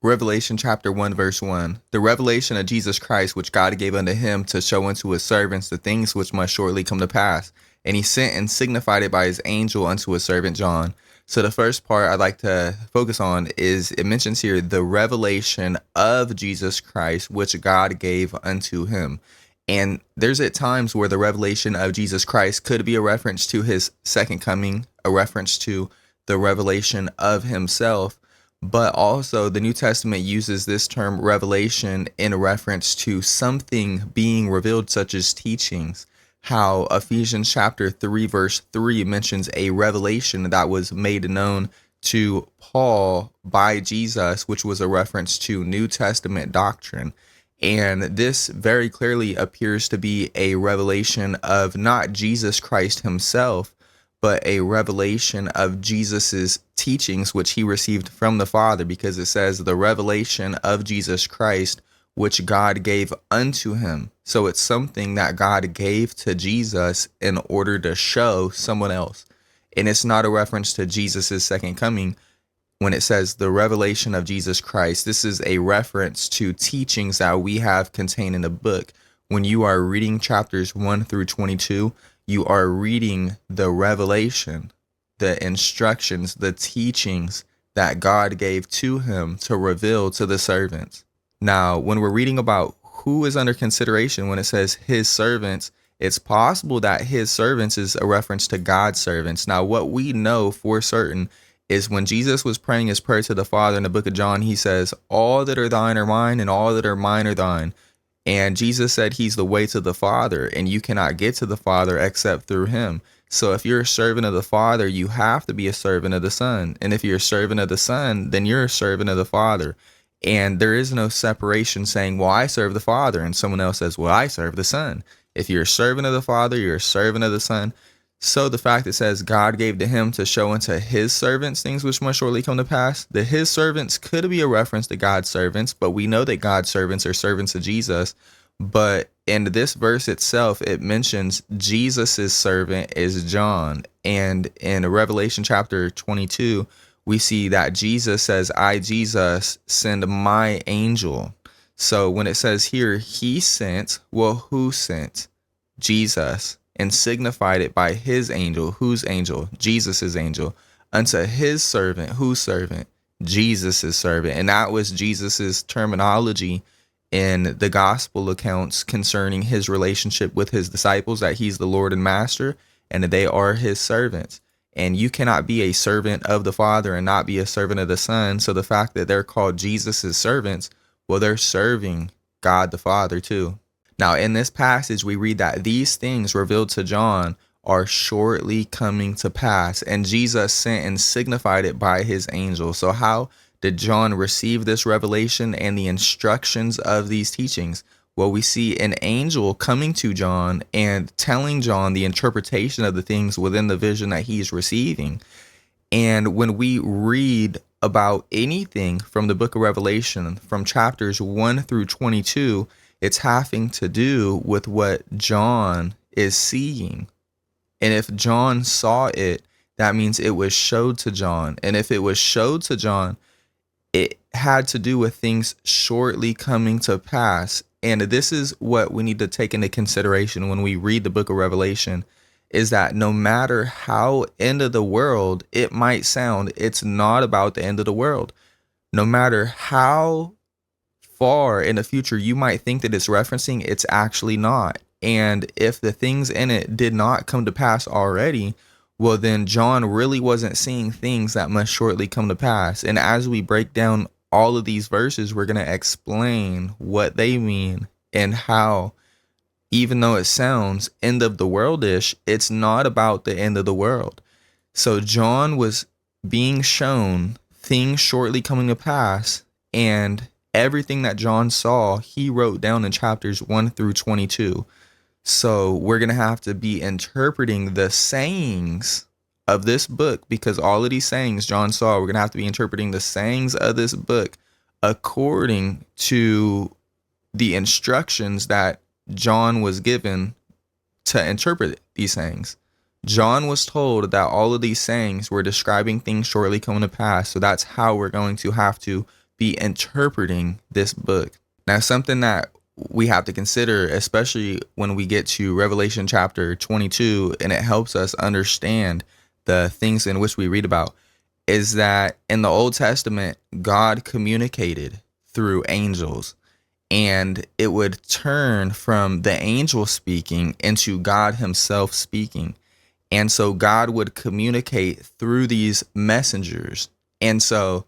Revelation chapter 1 verse 1. The revelation of Jesus Christ, which God gave unto him to show unto his servants the things which must shortly come to pass. And he sent and signified it by his angel unto his servant John. So the first part I'd like to focus on is it mentions here the revelation of Jesus Christ, which God gave unto him. And there's at times where the revelation of Jesus Christ could be a reference to his second coming, a reference to the revelation of himself. But also the New Testament uses this term revelation in reference to something being revealed, such as teachings. How Ephesians chapter 3 verse 3 mentions a revelation that was made known to Paul by Jesus, which was a reference to New Testament doctrine. And this very clearly appears to be a revelation of not Jesus Christ himself, but a revelation of Jesus's teachings, which he received from the Father, because it says the revelation of Jesus Christ, which God gave unto him. So it's something that God gave to Jesus in order to show someone else. And it's not a reference to Jesus's second coming. When it says the revelation of Jesus Christ, this is a reference to teachings that we have contained in the book. When you are reading chapters 1 through 22, you are reading the revelation, the instructions, the teachings that God gave to him to reveal to the servants. Now, when we're reading about who is under consideration, when it says his servants, it's possible that his servants is a reference to God's servants. Now, what we know for certain is when Jesus was praying his prayer to the Father in the book of John, he says, all that are thine are mine, and all that are mine are thine. And Jesus said he's the way to the Father, and you cannot get to the Father except through him. So if you're a servant of the Father, you have to be a servant of the Son. And if you're a servant of the Son, then you're a servant of the Father. And there is no separation saying, well, I serve the Father, and someone else says, well, I serve the Son. If you're a servant of the Father, you're a servant of the Son. So the fact it says God gave to him to show unto his servants things which must shortly come to pass, the his servants could be a reference to God's servants, but we know that God's servants are servants of Jesus. But in this verse itself, it mentions Jesus's servant is John. And in Revelation chapter 22, we see that Jesus says, I, Jesus, send my angel. So when it says here, he sent, well, who sent? Jesus. And signified it by his angel. Whose angel? Jesus's angel. Unto his servant. Whose servant? Jesus's servant. And that was Jesus's terminology in the gospel accounts concerning his relationship with his disciples, that he's the Lord and Master, and that they are his servants. And you cannot be a servant of the Father and not be a servant of the Son. So the fact that they're called Jesus's servants, well, they're serving God the Father too. Now, in this passage, we read that these things revealed to John are shortly coming to pass, and Jesus sent and signified it by his angel. So how did John receive this revelation and the instructions of these teachings? Well, we see an angel coming to John and telling John the interpretation of the things within the vision that he's receiving. And when we read about anything from the book of Revelation, from chapters 1 through 22, it's having to do with what John is seeing. And if John saw it, that means it was showed to John. And if it was showed to John, it had to do with things shortly coming to pass. And this is what we need to take into consideration when we read the book of Revelation, is that no matter how end of the world it might sound, it's not about the end of the world. No matter how far in the future you might think that it's referencing, it's actually not. And if the things in it did not come to pass already, well, then John really wasn't seeing things that must shortly come to pass. And as we break down all of these verses, we're going to explain what they mean and how, even though it sounds end of the world-ish, it's not about the end of the world. So John was being shown things shortly coming to pass, and everything that John saw, he wrote down in chapters 1 through 22. So we're going to have to be interpreting the sayings of this book, because all of these sayings John saw, we're going to have to be interpreting the sayings of this book according to the instructions that John was given to interpret these sayings. John was told that all of these sayings were describing things shortly coming to pass. So that's how we're going to have to be interpreting this book. Now, something that we have to consider, especially when we get to Revelation chapter 22, and it helps us understand the things in which we read about, is that in the Old Testament, God communicated through angels, and it would turn from the angel speaking into God himself speaking. And so God would communicate through these messengers. And so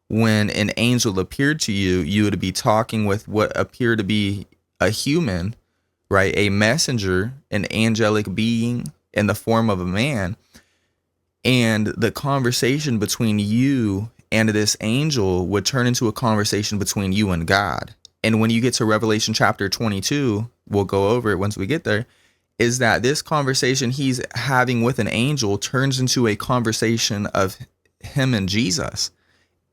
when an angel appeared to you, you would be talking with what appeared to be a human, right? A messenger, an angelic being in the form of a man. And the conversation between you and this angel would turn into a conversation between you and God. And when you get to Revelation chapter 22, we'll go over it once we get there, is that this conversation he's having with an angel turns into a conversation of him and Jesus.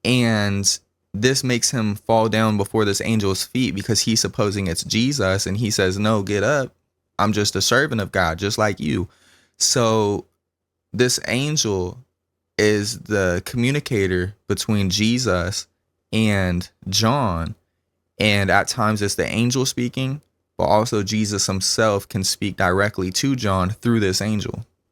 And this makes him fall down before this angel's feet because he's supposing it's Jesus. And he says, no, get up. I'm just a servant of God, just like you. So this angel is the communicator between Jesus and John. And at times it's the angel speaking, but also Jesus himself can speak directly to John through this angel.